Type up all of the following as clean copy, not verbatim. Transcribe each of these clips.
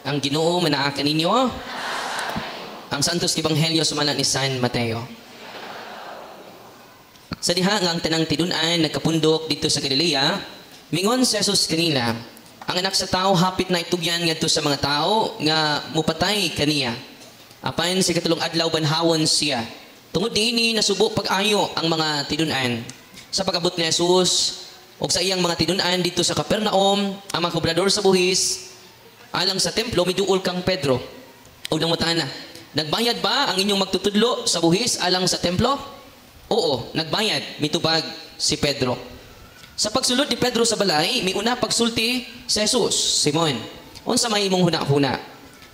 Ang Ginoo manaa kaninyo. Ang Santos Ebanghelyo sumala ni San Mateo. Sa diha nga ang tanang tidun-an nagkapundok dito sa Galilea, mingon si Jesus kanila, ang anak sa tao hapit na itugyan ngadto sa mga tao nga mupatay kaniya. Apan si katulong adlaw banhawon siya. Tungod niini nasubo pag-ayo ang mga tidun-an. Sa pag-abot ni Jesus ug sa iyang mga tidun-an dito sa Capernaum, ang mga kobrador sa buhis alang sa templo miduol kang Pedro. Ug nangutana, nagbayad ba ang inyong magtutudlo sa buhis alang sa templo? Oo, nagbayad, mitubag si Pedro. Sa pagsulod ni Pedro sa balay, may una pagsulti si Jesus, Simon. Unsa may imong huna-huna?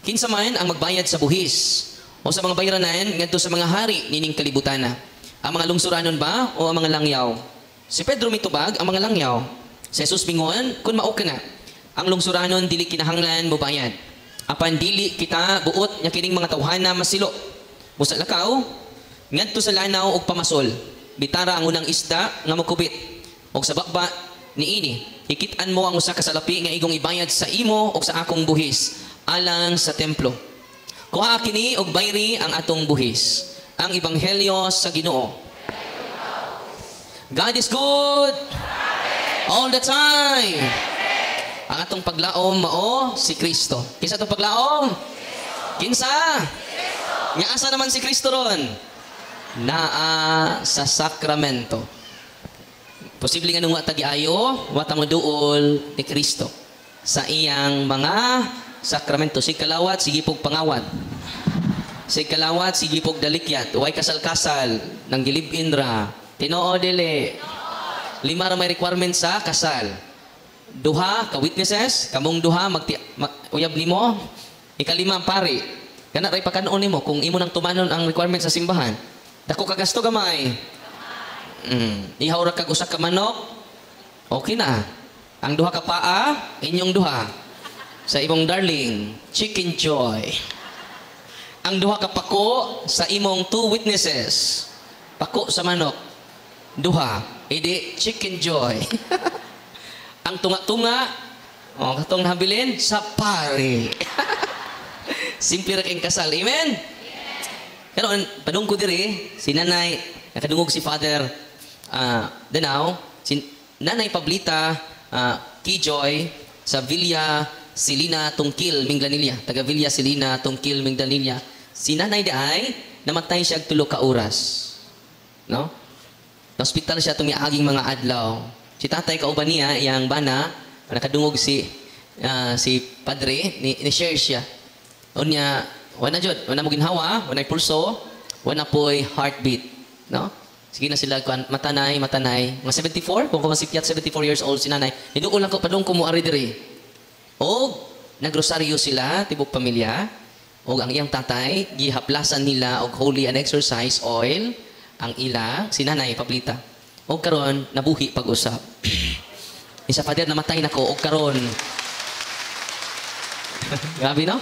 Kinsa man ang magbayad sa buhis o sa mga bayranan ngadto sa mga hari nining kalibutan na? Ang mga lungsuranon ba o ang mga langyaw? Si Pedro mitubag ang mga langyaw. Si Jesus mingon, kun mao ka na, ang lungsuranon dili kinahanglan mo bayad. Apan dili kita buot nya kining mga tawhana masilo. Busa lakaw, ngadto sa lanaw og pamasol, bitara ang unang isda nga mokubit. Og sa bakba niini, ikit-an mo ang usa ka salapi nga igong ibayad sa imo og sa akong buhis alang sa templo. Kuha kini og bayri ang atong buhis. Ang ebanghelyo sa Ginoo. God is good all the time. Ang atong paglaom mao si Kristo. Kinsa atong paglaom? Kinsa? Nga asa naman si Kristo ron? Naa sa sakramento. Posible nga nung watagiayo, watamuduol ni Kristo sa iyang mga sakramento. Si kalawat, sige pog pangawat. Si kalawat, sige pog dalikyat. Way kasal-kasal, nang gilibin ra. Tinoo dili. 5 ra may requirement sa kasal. Duha ka witnesses, kamong duha uyab nimo. Ikalima ang pari. Kana ray pakanon nimo kung imo nang tumanon ang requirement sa simbahan. Dako ka gasto gamay. Ihaw ra kag usa ka manok. Okay na. Ang duha ka paa, inyong duha. Sa imong darling, chicken joy. Ang duha ka pako sa imong 2 witnesses. Pako sa manok. Duha, idi chicken joy. Ang tunga-tunga, katong nabilin, sa pari. Simple ra kayong kasal. Amen? Pero padung ko diri, si nanay, nakadungog si Father Danaw, si Nanay Pablita Kijoy sa Villa Silina Tungkil, Minglanilla. Taga Villa Silina Tungkil, Minglanilla. Si nanay daay, namatay siya 3 ka oras. No? Na-hospital siya tumiaging mga adlaw. Si tatay kauban niya, iyang bana, nakadungog si padre, ni-share siya. Unya, wala jud, wala mo ginhawa, wala pulso, wala po'y heartbeat. No? Sige na sila, matanay. Mga 74, kung kumasikyat, 74 years old si nanay. Hinuon lang ko, padung ko mo ari diri. O, nagrosaryo sila, tibok pamilya. O, ang iyang tatay, gihaplasan nila og holy and exercise oil, ang ila, si nanay, Pablita. O karon nabuhi pag-usap. Isa Father, namatay na ko, o karon. Grabe, no?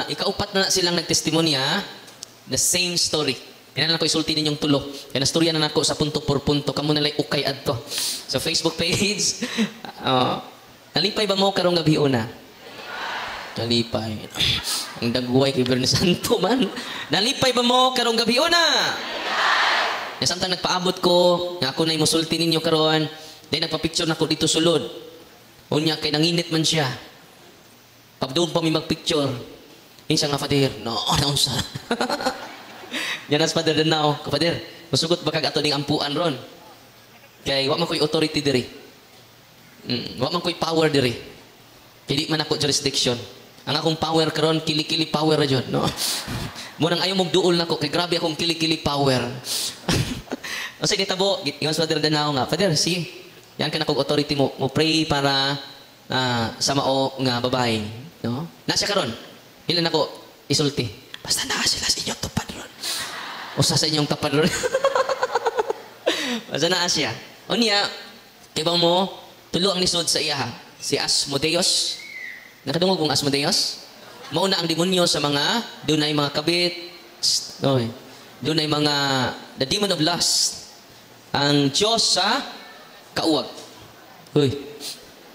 Ikaupat na silang nagtestimonya, the same story. Yan na ko isulti ninyong tulo. Yan na storya na nako sa punto por punto. Kamu nalay ukay adto. Sa Facebook page. Nalipay ba mo karong gabi una? Nalipay. Ang dagway kay Bernie Santo man. Nalipay ba mo karong gabi una? Nalipay! Samtang nagpaabot ko, nga ako na imusulti ninyo karon. Dahil nagpa-picture na ko dito sulod. Unya kay nanginit man siya. Pabdoon pa may mag-picture. Isa nga Father, no, naunsa. Yan as Father Danaw. Father, masugot ba kag ato ning ampuan ron? Kay wa man ko'y authority diri. Wa man ko'y power diri. Kay di man ako jurisdiction. Ang akong power karon kili-kili power ra jud, no? Mo nang ayo mong duol nako kay grabe akong kili-kili power. Kasi nitabo, yung Father Danaw nga, Father, sige. Yan ka na kong authority mo pray para sa mao nga babae, no? Nasa karon. Ilan ako isulti. Basta naa sila sa inyong tupad ron. Usa sa inyong tapad ron. Basta naa siya. Unya, kay bang mo, tulo ang lisod sa iya. Si Asmodeus. Nakadungog kong Asmodeus. Mauna ang demonyo sa mga, dunay mga kabit. Dunay mga, the demon of lust. Ang Diyos sa kauwag. Uy.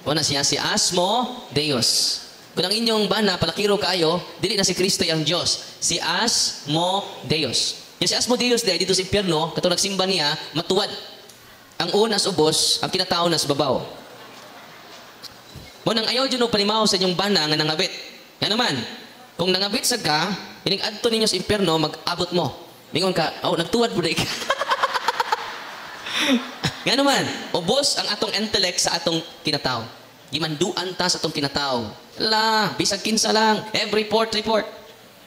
O na siya si Asmodeus. Kung ang inyong bana, palakiro kaayo, dili na si Kristo ang Diyos. Si Asmodeus. Yung si Asmodeus dito sa impyerno, katong nagsimba niya, matuwad. Ang unas ubos, ang kinatao nas babaw. Mo nang ayaw dyan o palimaw sa inyong bana nga nangabit. Yan naman, kung nangabit sa ka, ining adto ninyo sa impyerno, mag-abot mo. Mingon ka, nagtuwad po na Nga naman, ubos ang atong intellect sa atong kinatao. Gimanduan ta sa atong kinatao. Bisag kinsa lang. Every report.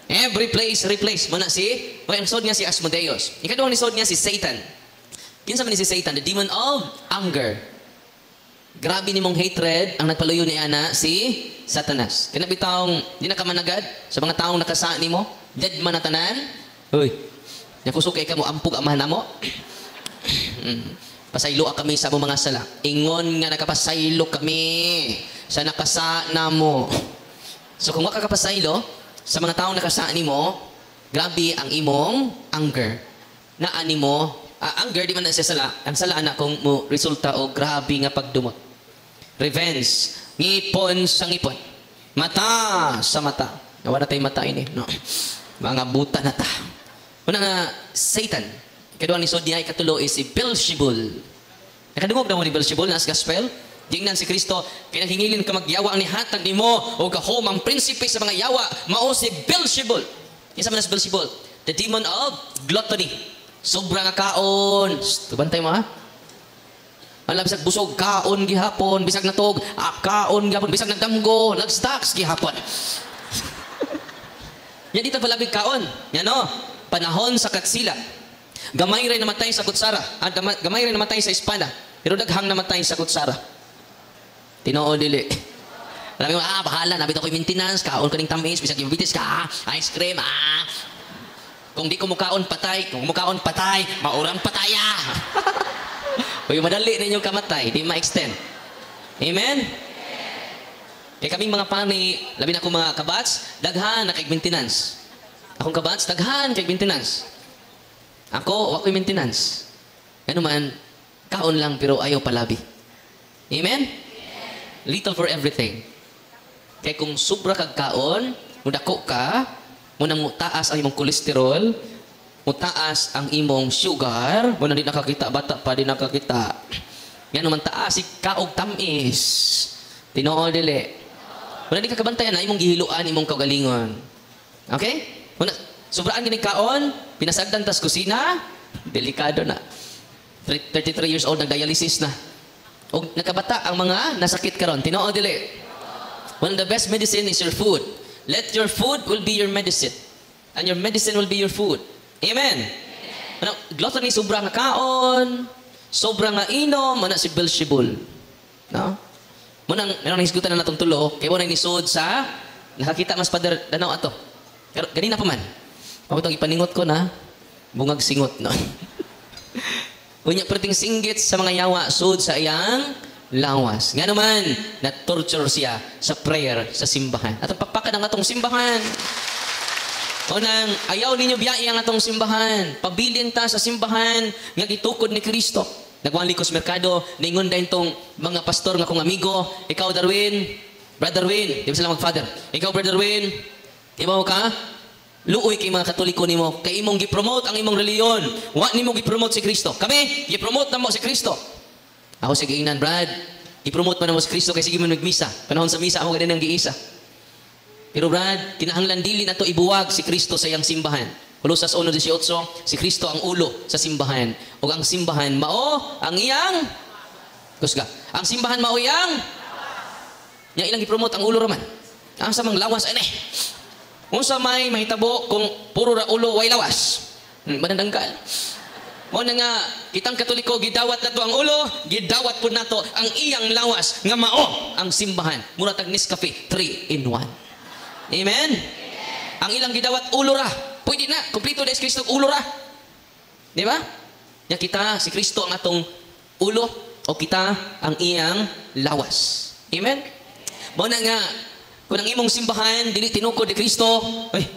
Every place, replace. Muna ang sod niya si Asmodeus. Ikaduhang ni sod niya si Satan. Kinsa man ni si Satan? The demon of anger. Grabe ni mong hatred ang nagpaluyo ni Ana si Satanas. Kinabitawang di na ka managad sa mga taong nakasaan ni mo. Dead man na tanan. Uy, nakusukay ka mo, ampug amahan na mo. Pasaylo kami sa mga sala. Ingon nga nakapasaylo kami sa nakasana mo. So kung makakapasaylo sa mga taong nakasaan ni mo, grabe ang imong anger. Naani mo, anger di man na siya sala. Ang sala na kung mo resulta o grabe nga pagdumot. Revenge. Ngipon sa ngipon. Mata sa mata. Nawala tayo mata ini. No. Mga buta na ta. Una nga, Satan. Kaduang ni Sodiay katulo is si Beelzebul. Nakadungog na mo ni Beelzebul nas gospel. Dingnan si Kristo, kinahingilin ka magyawa ni hatag ni mo o kahomang prinsipe sa mga yawa, mao si Beelzebul. Isa man si Beelzebul, the demon of gluttony. Sobra nga kaon. Tubantay mo ha? Ala bisag busog kaon gihapon, bisag natog kaon gihapon, bisag nagdamgo, nagstocks gihapon. Yan dito palabig kaon. Yan o, panahon sa katsila. Gamay rin namatay sa kutsara. Gamay rin namatay sa espada. Pero daghang namatay sa kutsara. Tinoo dili. Alam mo, bahala, nabit ako'y maintenance, kaon ka ng tamis, bisag yung bitis ka, ice cream, Kung di ko mukaon patay, kung mukaon patay, maurang pataya. Kung madali na inyong kamatay, di ma-extend. Amen? Kaya kaming mga pani, labi na akong mga kabats, daghan na kay maintenance. Akong kabats, daghan kay maintenance. Ako, wako'y maintenance. Ano man, kaon lang pero ayaw palabi. Amen? Little for everything. Kaya kung sobra kag kaon, mudako ka, munang mutaas ang imong kolesterol, mutaas ang imong sugar, muna di nakakita, bata pa di nakakita. Yan naman taas, kaog tamis. Tinoo dili. Muna di kakabantayan na imong gihiluan, imong kagalingon. Okay? Muna, sobraan gining kaon, pinasagdan tas kusina, delikado na. 33 years old, nag-dialysis na. O nakabata ang mga nasakit karon. Tinoo dili. One of the best medicine is your food. Let your food will be your medicine. And your medicine will be your food. Amen. Ano, gluttony, sobrang nga kaon, sobrang nga inom, mana si Beelzebul. No? Munang hisgutan na natong tulo, kaya mo na inisod sa, nakakita mas pader, danaw ato. Pero ganina pa man. Pagkatong ipaningot ko na, bungag singot, no? Unya perting singgit sa mga yawa, sud sa iyang lawas. Nga naman, na-torture siya sa prayer, sa simbahan. At ang pakpakan ng atong simbahan. Unang, ayaw ninyo biyai ang atong simbahan. Pabilin ta sa simbahan, nga gitukod ni Kristo. Nagwang likos merkado, ningon dahil tong mga pastor nga kong amigo. Ikaw, Darwin, Brother Win, di ba sila mag-father? Ikaw, Brother Win, di ba ka? Luoy kay mga Katoliko nimo, kay imong gi-promote ang imong reliyon. Wa nimo gi-promote si Kristo. Kami, gi-promote na mo si Kristo. Ako sige inan, Brad. I-promote pa na mo si Kristo kay sige mo nagmisa. Panahon sa misa, ako ganun ang giisa. Pero Brad, kinahanglan dili na to ibuwag si Kristo sa iyang simbahan. Kolosas 1:18, si Kristo ang ulo sa simbahan. O ang simbahan mao ang iyang kusga. Ang simbahan mao iyang nya ilang i-promote ang ulo raman. Ang sa mga lawas ani. Unsa may mahitabo kung puro ra ulo way lawas. Manandangkal. Mo na nga kitang Katoliko gidawat nato ang ulo, gidawat pud nato ang iyang lawas nga mao ang simbahan. Mura tag Nescafe 3 in 1. Amen? Ang ilang gidawat ulo ra. Pwede na, kumpleto na si Kristo ulo ra. Di ba? Ya kita si Kristo ang atong ulo o kita ang iyang lawas. Amen? Mo na nga kung ang imong simbahan dili tinukod ni Kristo,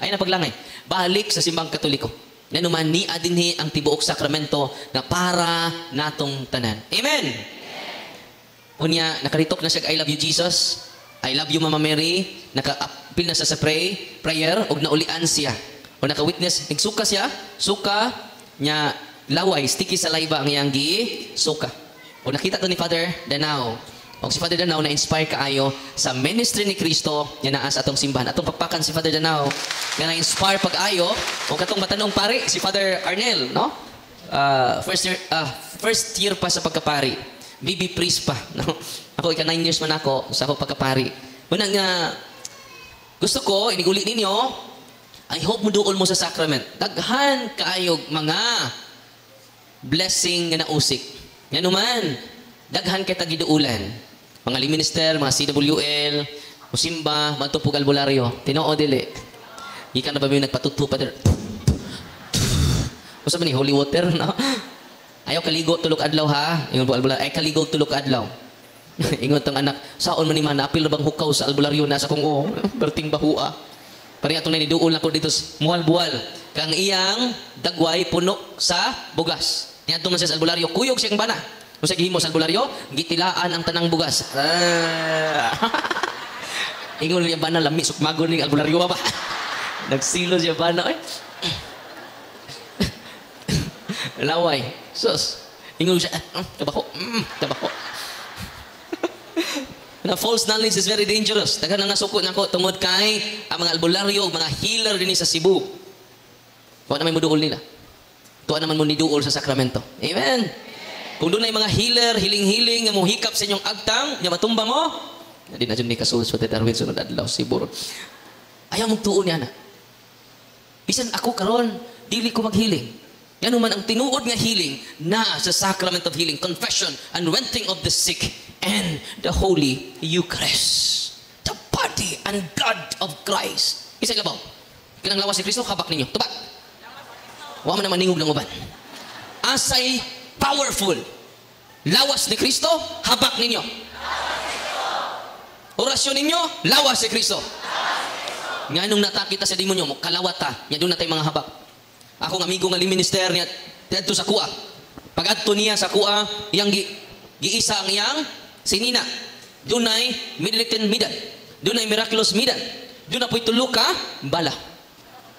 ay na paglangay. Balik sa simbang Katoliko. Na naman ni adinhi ang tibuok sakramento na para natong tanan. Amen. Unya, nakaritok na siya, I love you, Jesus. I love you, Mama Mary. Naka-appeal na siya sa prayer, og naulian siya. O naka-witness, nagsuka siya, suka, nya, laway, sticky sa layba ang iyang suka. O nakita to ni Father Danao. O si Father Danao na-inspire kaayo sa ministry ni Kristo, niya naas atong simbahan. Atong pagpakan si Father Danao, nga na-inspire pag-ayo, o katong matanong pare, si Father Arnel, no? First year pa sa pagkapari. Baby priest pa. No? Ako, 9 years man ako sa ako pagkapari. Muna nga, gusto ko, iniguli ninyo, I hope mo doon mo sa sacrament. Daghan kaayog mga blessing nga nausik. Nga naman, daghan kay tagiduulan. Mga liminister, mga CWL, musimba, matupog albularyo. Tinoo dili. Gikan na ba may nagpatutu pa der? Usa ba ni holy water, no? Ayaw kaligo tulog adlaw ha. Ingon po albularyo, ay kaligo tulog adlaw. Ingon tong anak, saon man ni man apil bang hukaw sa albularyo na sa kung berting bahua. Pari atong niduol ako dito mual-bual. Kang iyang dagway puno sa bugas. Niadto man sa albularyo, kuyog siyang bana. Kung sa gihimo sa albularyo, gitilaan ang tanang bugas. Ingon niya bana lami sukmagon ning albularyo ba? Nagsilo siya bana. Laway. Sus. Ingon siya, tabako. Tabako. Na false knowledge is very dangerous. Dagan nga suko nako tungod kay ang mga albularyo, mga healer dinhi sa Cebu. Tuwa naman mo duol nila. Tuwa naman mo ni duol sa sakramento. Amen. Kung doon ay mga healer, hiling-hiling nga mo hikap sa inyong agtang, nga matumba mo, hindi na dyan ni kasul sa Darwin sunod adlaw Cebu. Ayaw mong tuon niya na. Bisan ako karon, dili ko maghiling. Yan naman ang tinuod nga healing na sa sacrament of healing, confession, anointing of the sick, and the Holy Eucharist. The body and blood of Christ. Isa ka ba? Kinang lawas si Kristo, habak ninyo. Tubak. Huwag man naman ningog ng uban. Asay powerful. Lawas ni Kristo, habak ninyo. Orasyon ninyo, lawas si Kristo. Nga nung natakita sa demonyo mo, kalawata, yan doon natin mga habak. Ako ng amigo nga liminister niya dito sa kuha. Pag-adto niya sa kuha, iyang giisa ang iyang sinina. Doon ay midlitin midan. Doon ay miraculous midan. Doon na po'y tulog ka, bala.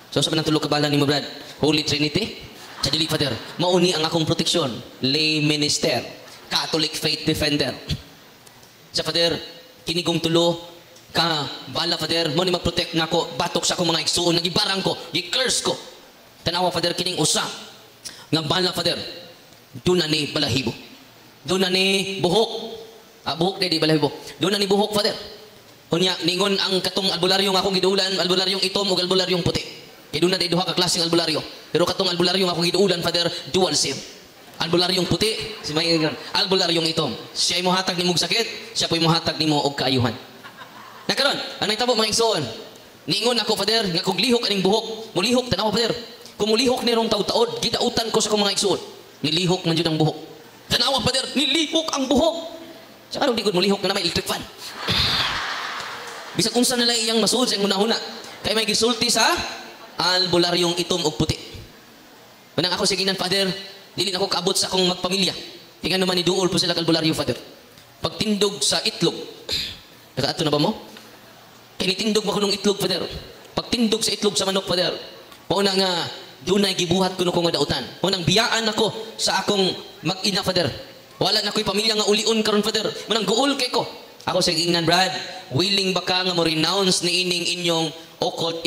So sabi ng tulog ka bala ni mo, Brad? Holy Trinity? Sa dili, Father, mauni ang akong proteksyon. Lay minister. Catholic faith defender. Sa Father, kinigong tulo ka, bala, Father, mo ni mag-protect nga ako, batok sa akong mga igsuon, nagibarang ko, gi-curse ko. Tanawa, Father, kining usa. Nga bala, Father, doon na ni balahibo. Doon na ni buhok. Buhok di balahibo. Doon na ni buhok, Father. Unya, ningon ang katong albularyo nga akong giduulan, albularyong itom o albularyong puti. Kaya doon na duha ka klaseng albularyo. Pero katong albularyo nga akong giduulan, Father, dual sim. Albularyong puti, si may albularyong itom. Siya ay mohatag ni mong sakit, siya po ay mohatag ni mo og kaayuhan. Nakaroon, ang naitabo mga igsoon. Ningon ako, Father, nga kung lihok aning buhok, mulihok, tanawa, Father. Kung mulihok ni rong taud-taod, gidautan ko sa kong mga igsoon. Nilihok man dyan ang buhok. Tanawa, Father, nilihok ang buhok. Sa kanong di ko mulihok na may electric fan. Bisag kung saan nila iyang masuod sa una-una. Kaya may gisulti sa albularyong itom o puti. Manang ako siginan, Father, dili na ako kaabot sa akong magpamilya. Tingnan naman ni duol po sila kalbularyo, Father. Pagtindog sa itlog. Nakaato na ba mo? Kinitindog mo ko ng itlog, Father. Pagtindog sa itlog sa manok, Father. Mauna nga, doon ay gibuhat ko nga dautan. Maunang biyaan ako sa akong mag-ina, Father. Wala na ko'y pamilya nga ulion karon, Father. Manang guol kay ko. Ako sa ingnan, Brad, willing ba ka nga mo renounce ni ining inyong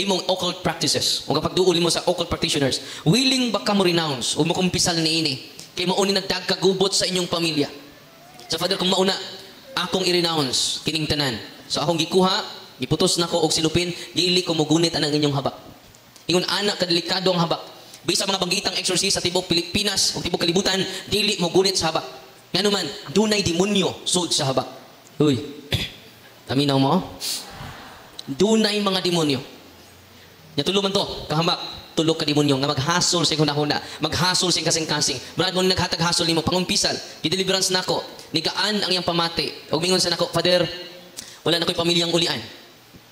imong occult practices? O kapag duuli mo sa occult practitioners, willing ba ka mo renounce o mo kumpisal ni ini? Kay mauni nagdagkagubot sa inyong pamilya. So, Father, kung mauna, akong i-renounce kining tanan. So, akong gikuha, giputos na ko og silupin, dili ko mugunit anang inyong habak. Ingon anak kadelikado ang habak. Bisa mga banggitang exorcist sa tibok Pilipinas o tibok kalibutan, dili mo gunit sa habak. Ngano man, dunay demonyo sud sa habak. Uy, taminaw mo? Dunay mga demonyo. Natulo man to, kahambak, tulog ka demonyo nga maghasol sa hunahuna, maghasol sa kasing-kasing. Brad mo naghatag-hasol nimo pangumpisal, gi-deliverance nako, nigaan ang iyang pamati. Og mingon sa nako, Father, wala na ko'y pamilyang ulian.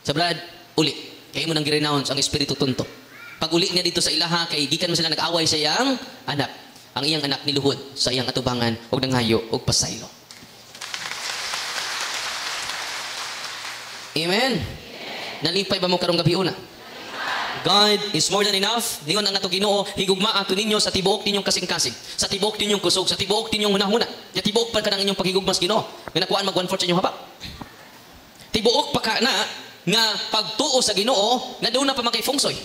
Sa Brad, uli. Kaya mo nang gi-renounce ang espiritu tunto. Pag uli niya dito sa ilaha, kay gikan mo sila nag-away sa iyang anak. Ang iyang anak niluhod sa iyang atubangan og nangayo og pasaylo. Amen. Nalipay ba mo karong gabi una? God is more than enough. Dingon ang ato Ginoo, higugma ato ninyo sa tibuok ninyong kasing-kasing, sa tibuok ninyong kusog, sa tibuok ninyong hunahuna. Ya tibuok pa ka ng inyong paghigugmas Ginoo. Nga nakuan mag 1/4 sa inyong haba. Tibuok pa ka na nga pagtuo sa Ginoo nga doon na pa makay fungsoy.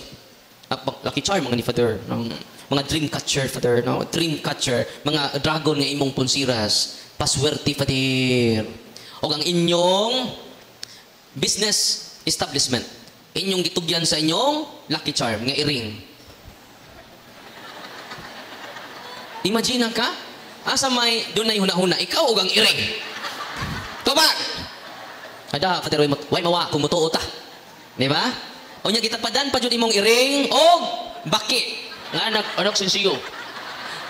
Lucky charm mga ni Father, mga dream catcher Father, no? Dream catcher, mga dragon nga imong punsiras, paswerte Father. O ang inyong business establishment, inyong gitugyan sa inyong lucky charm nga iring. Imagine ka, asa may doon na huna-huna, ikaw o ang iring. Tubag! Ada, Father, way mawa kung mutuo ta. Di ba? O niya gitapadan pa dyan imong iring o baki. Nga anak sinsiyo.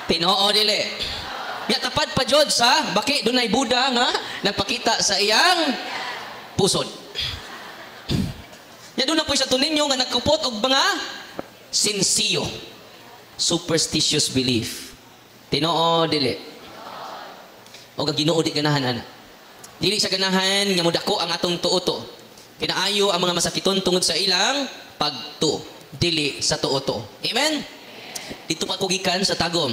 Tinoo dili. Ya tapad pa dyan sa baki, doon ay Buddha nga nagpakita sa iyang pusod. Ya doon na po sa tuninyo nga nagkupot og mga sinsiyo. Superstitious belief. Tinoo dili. O Ginoo di ganahan ana. Dili sa ganahan nga mudako ang atong tuoto. Kinaayo ang mga masakiton tungod sa ilang pagtuo. Dili sa tuoto. Amen? Dito pa ko gikan sa Tagum.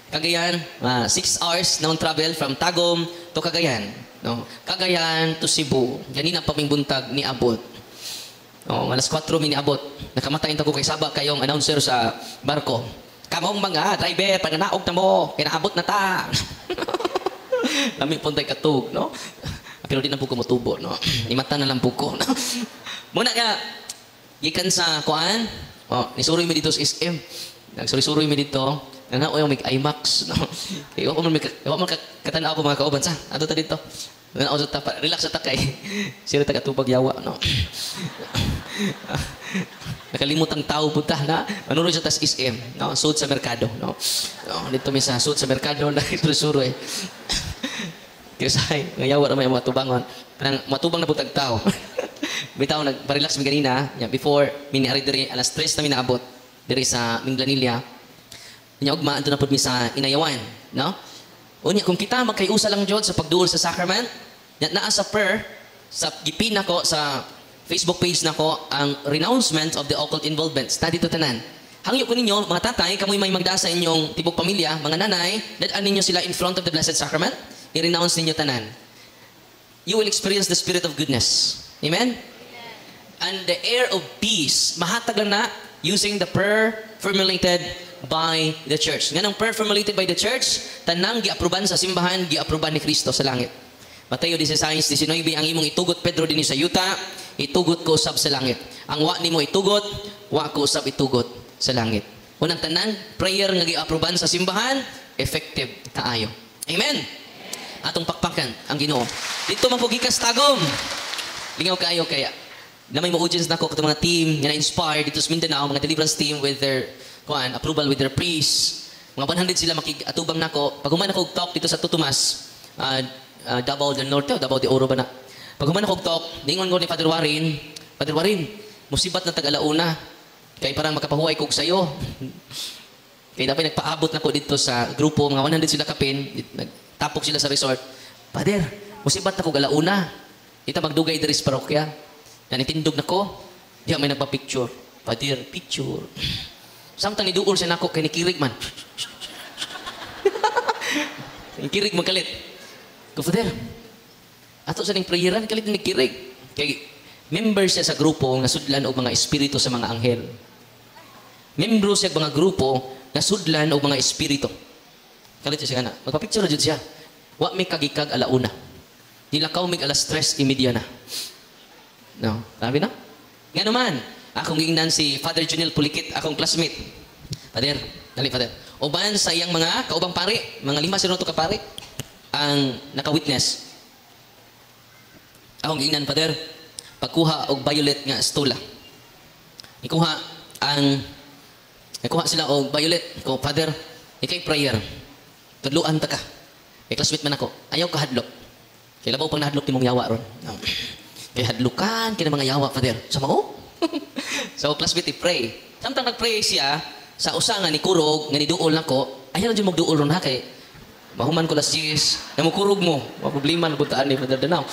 Cagayan, 6 hours na travel from Tagum to Cagayan. No? Cagayan to Cebu. Ganina pa ming buntag ni abot. Oh, alas 4 mi niabot. Nakamatay ko kay Saba kayong announcer sa barko. Kamong mga driver, pananaog na mo. Kinaabot na ta. Lami puntay katug, no? Pero di na po ko matubo, no? Imata na lang po ko, no? Muna nga, gikan sa kuan, nisuroy mi dito sa SM. Nagsuri-suroy mi dito. Nanao yung may IMAX, no? Kaya ako man katanaw ko mga kauban sa. Ato ta dito. Nanao sa ta, relax sa ta kay. Sila taga-tubag yawa, no? Nakalimutang tao punta na manunod sa tas SM, no? Sud sa merkado, no? Dito mi sa sud sa merkado na ito-suroy. Kisay, ngayawa na may mga tubangon. Parang matubang na putag tao. Bitaw, nagpa-relax mi ganina. Before, miniari diri, alas 3 na minaabot. Diri sa Minglanilla. Inya ugmaan doon na po mi sa Inayawan. No? Unya, kung kita magkayusa lang Diyod sa pagduol sa sacrament, naa sa prayer, sa gipin ako, sa Facebook page nako ang renouncement of the occult involvements. Na dito tanan. Hangyo ko ninyo, mga tatay, kamoy may magda sa inyong tibok pamilya, mga nanay, dadaan ninyo sila in front of the Blessed Sacrament. I-renounce ninyo tanan. You will experience the spirit of goodness. Amen? And the air of peace, mahatag lang na using the prayer formulated by the church. Nga ng prayer formulated by the church, tanang giaproban sa simbahan, giaproban ni Kristo sa langit. Mateo 16:19, ang imong itugot Pedro dinhi sa yuta, itugot ko usab sa langit. Ang wa nimo itugot, wa ko usab itugot sa langit. Unang tanan, prayer nga giaproban sa simbahan, effective kaayo. Amen. Atong pakpakan ang Ginoo. Dito man ko gikas Tagum. Lingaw kaayo kaya na may audience nako katong mga team nga na-inspire dito sa Mindanao, mga deliverance team with their approval with their priests. Mga 100 sila makig-atubang nako. Pag human ako talk dito sa Tutumas, Davao del Norte, Davao de Oro ba na. Pag human ako talk, ningon ko ni Father Warin, musibat na tag-alauna. Kaya parang makapahuway ko sa'yo. Kaya dapat nagpaabot na ko dito sa grupo, mga 100 sila kapin, tapok sila sa resort. Father, musibat na ko galauna. Ita magdugay diri sa parokya. Nanitindog na ko. Diya may nagpa-picture. Father, picture. Samtang niduol siya na ako, kay nikirig man. Nikirig magkalit. Ko, Father, ato sa ning prayeran, kalit nikirig. Kay member siya sa grupo nga sudlan og mga espiritu sa mga anghel. Membro siya mga grupo nga sudlan og mga espiritu. Kalit siya kana. Magpa-picture na jud siya. Wa may kagikag alauna. Dilakaw mig alas 3:30 na. No, sabi na? Nga naman, akong giingnan si Father Junel Pulikit, akong classmate. Father, dali Father. Uban sa iyang mga kaubang pari, mga 5 sino to ka pari, ang naka-witness. Akong giingnan Father, pagkuha og violet nga stola. Ikuha sila og violet. Ko Father, ikay prayer. Tudluan ta ka. Kay classmate man ako. Ayaw ka hadlok. Kay labaw pang nahadlok timong yawa ron. Kay hadlukan kina mga yawa Father. Sa mao? So classmate pray. Samtang nagpray siya sa usa nga ni kurog nga niduol nako, ayaw jud magduol ron ha kay mahuman ko las 10. Namukurog mo. Wa problema na butaan ni Father Danao.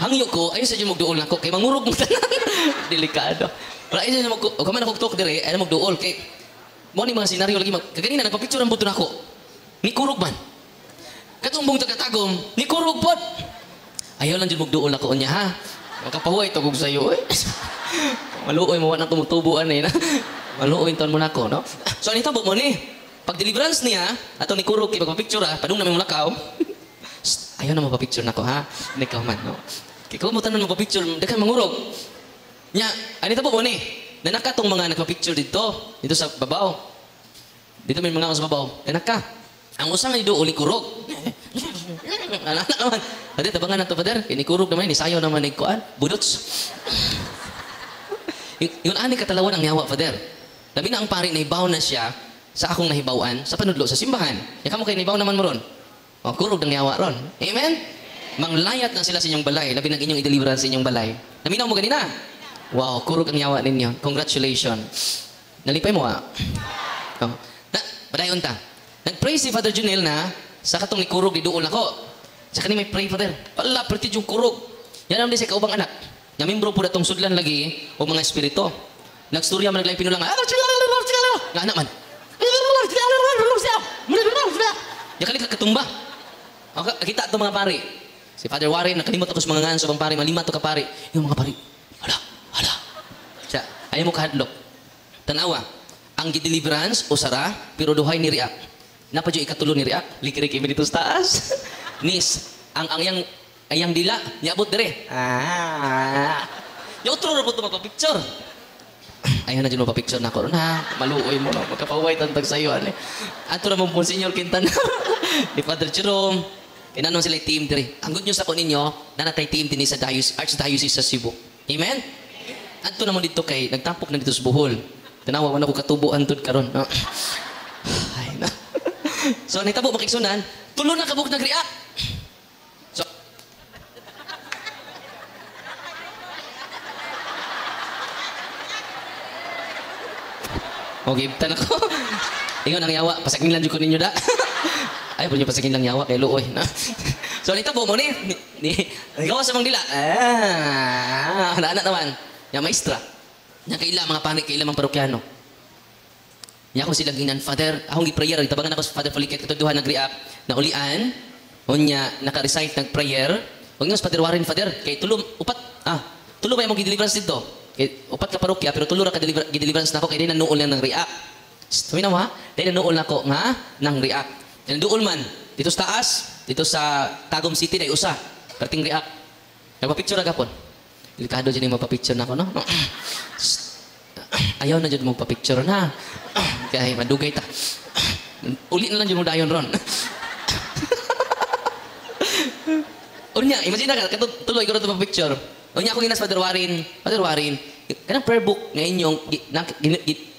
Hangyo ko, ayun sa dyan magduol na ko, kay mangurog mo tanan. Delikado. Pero ayun sa dyan magduol, o kaman ako dire, ayun magduol, kay, mo ni mga senaryo lagi, kaganina, nagpapicture ang buto na ko. Ni kurog man. Katumbong tagatagom, ni kurog pot. Ayaw lang dyan magduol ako niya, ha? Makapahuay, tugog sa'yo, eh. Maluoy mo, wanang tumutubuan eh, na. Maluoy, taon mo na ako, no? So, anito mo ni? Pag deliverance niya, ato ni kurog, kay pagpapicture, ha? Padung namin mong lakaw. Ayaw na mapapicture na ko, ha? Hindi ka man, no? Kaya kung mo tanan mapapicture, dakan mangurog. Nya, anito po ni? Na nakatong mga nagpapicture dito sa babaw. Dito may mga sa babaw. Naka. Ang usang ni doon, kurog. Ano naman? Pwede, tabangan na ito, Father. Kinikurog naman, nisayaw naman ni Kuan. Budots. Yun ani katalawan ang yawa, Father. Labi na ang pari na ibaw na siya sa akong nahibawan sa panudlo sa simbahan. Yan kamo kayo naibaw naman mo ron. O, kurog ng yawa ron. Amen? Manglayat na sila sa inyong balay. Labi na inyong i-deliveran sa inyong balay. Naminaw mo ganina. Wow, kurog ang yawa ninyo. Congratulations. Nalipay mo, ha? Oh. Padayon ta. Nag-pray si Father Junel na sa katong ni kurog, di doon ako. Sa kani may pray, Father. Pala, pretty yung kurog. Yan naman din sa kaubang anak. Yung membro po na itong sudlan lagi o mga espiritu. Nagstorya man naglay pinulang. Nga anak man. Yan kali katumba. Kita ito mga pari. Si Father Warren, nakalimot ako sa mga ngan sa bang pari. Malima ito ka pari. Yung mga pari. Hala. Siya, ayaw mo kahadlok. Tanawa. Ang deliverance o sara, pero duhay ni Riak. Napadyo ikatulo ni Riak. Likiri kami dito sa taas. Nis, ang ayang dila, niabot dire. Yung otro robot magpa-picture. Ayaw na dyan magpa-picture na ako. Maluoy mo na. Magkapaway tantag sa'yo. Ato na mong Monsignor Quintana. Ni Father Jerome. Kinanong sila team dire. Ang good news ako ninyo, nanatay team din sa Archdiocese sa Cebu. Amen? Ato na mo dito kay, nagtampok na dito sa Bohol. Tanawa man ako katubuan tod karon. Ay na. So nitabo makiksunan, tulo na kabuk nagreact. So okay, tan ako. Ingon ang yawa, pasagin lang jud ko ninyo da. Ay, punya pasagin lang yawa kay luoy na. So nitabo mo ni gawa sa Mangdila. Anak naman, ya maestra. Nya kaila mga panik, kaila mga parokyano. Nya ako silang ginan, Father, akong gi-prayer, itabangan ako sa Father Faliket, katuduhan nag-react, na ulian, o nya, naka-recite nag-prayer, huwag nyo sa Father Warren, Father, kay tulo ba yung gi-deliverance dito? Kay upat ka parokya, pero tulo ra ka gi-deliverance na ako, kay di nanuol lang nag-react. Sabi na mo ha? Di nanuol na ako nga, nang react. Nanuol man, dito sa taas, dito sa Tagum City, na usa, karting react. Nagpa-picture na kapon. Delikado dyan yung magpa-picture na ako, no? Ayaw na dyan magpa-picture na. Kaya madugay ta. Uli na lang dyan mo dayon ron. Unya, imagine na ka, tuloy ko rin ito pa-picture. Unya ako ginas Father Warren, kanang prayer book nga inyong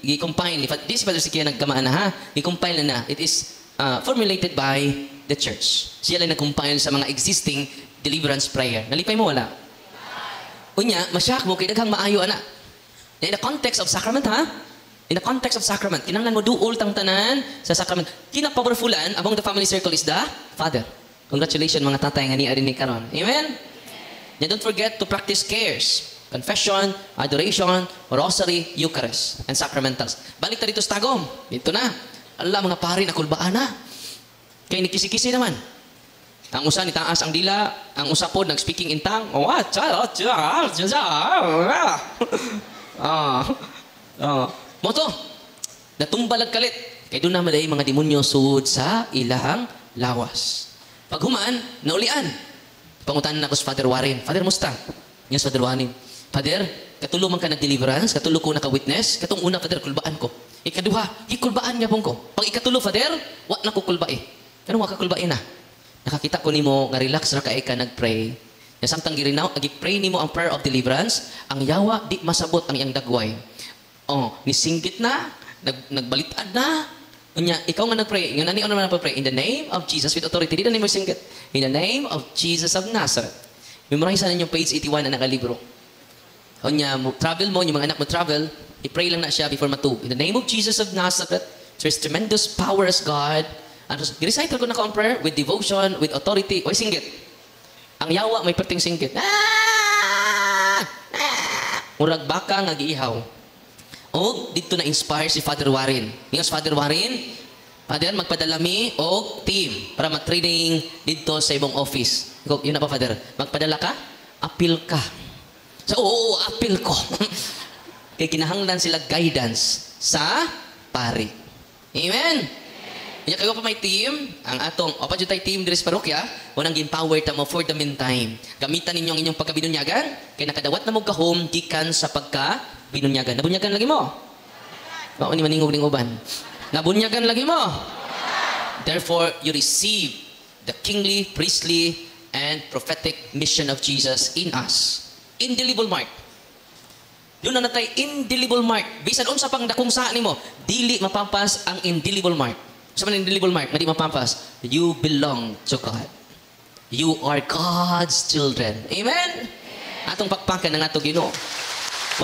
gi-compile. Di si Father Sikia nagkamaan na ha. Gi-compile na. It is formulated by the church. Siya lang nag-compile sa mga existing deliverance prayer. Nalipay mo, wala? Unya, masyak mo, kay daghang maayo, ana. In the context of sacrament, ha? In the context of sacrament, kinanglan mo duol tang tanan sa sacrament. Kinapowerfulan among the family circle is the Father. Congratulations mga tatay nga ni arin ni karon. Amen? And don't forget to practice cares, confession, adoration, rosary, Eucharist, and sacramentals. Balik ta dito sa Tagum. Dito na. Allah, mga pari, nakulbaan na. Kaya nikisi-kisi naman. Ang usa ni taas ang dila, ang usa pod nag-speaking in tongue. Moto, natumbalag kalit. Kaya doon na malay mga demonyo sud sa ilahang lawas. Pag humaan, naulian. Pangutanan na ako sa Father Warren. Father, musta? Yes, Father Warren. Father, katulo man ka nag-deliverance, katulo ko naka-witness, katong una, Father, kulbaan ko. Ikaduha, ikulbaan niya pong ko. Pag ikatulo, Father, wak na ko kulbae. Kanong wak ka kulbae na? Nakakita ko nimo nga relax ra kay ka nagpray. Ya samtang gi-pray nimo ang prayer of deliverance, ang yawa di masabot ang iyang dagway. Oh, nisinggit na, nagbalitad na. Unya, ikaw nga nagpray, nga nani naman nagpray in the name of Jesus with authority. Di na nimo singgit. In the name of Jesus of Nazareth. Memorize na ninyo page 81 na nakalibro. Unya, travel mo, yung mga anak mo travel, i-pray lang na siya before matug. In the name of Jesus of Nazareth, there's tremendous power as God. And recite ko na ka ang prayer with devotion, with authority. O singgit. Ang yawa may perting singkit. Murag baka nga giihaw. O dito na inspire si Father Warren. Ngayon Father Warren, Father, magpadala mi o team para mag-training dito sa ibong office. Yun na pa, Father. Magpadala ka? Appeal ka. So, oo, appeal ko. Kaya kinahanglan sila guidance sa pari. Amen? Kaya kayo pa may team, ang atong, o pa dyan tayo team diri sa parokya, unang empower ta mo for the meantime. Gamitan ninyo ang inyong pagkabinunyagan, kaya nakadawat na mo kahom, gikan sa pagkabinunyagan. Nabunyagan lagi mo? Mao ni maningog ning uban. Nabunyagan lagi mo? Therefore, you receive the kingly, priestly, and prophetic mission of Jesus in us. Indelible mark. Yun na natay, indelible mark. Bisan unsa pang dakong sa nimo, dili mapampas ang indelible mark. Sa man indelible mark, madi mapampas. You belong to God. You are God's children. Amen? Atong pakpakan ng ato Ginoo.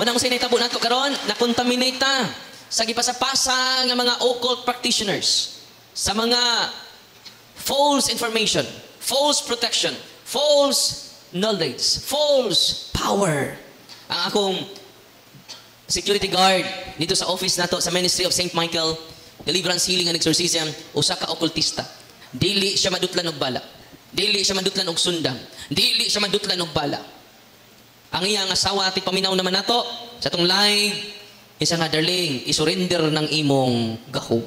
Unang usay nahitabo nato karon, na-contaminate ta sa gipasa-pasa nga mga occult practitioners, sa mga false information, false protection, false knowledge, false power. Ang akong security guard dito sa office nato sa Ministry of St. Michael, Deliverance, Healing, and Exorcism, usa ka okultista. Dili siya madutlan og bala. Dili siya madutlan og sundang. Dili siya madutlan og bala. Ang iyang asawa, ti paminaw naman nato sa tong live, isa nga, darling, isurrender ng imong gahom.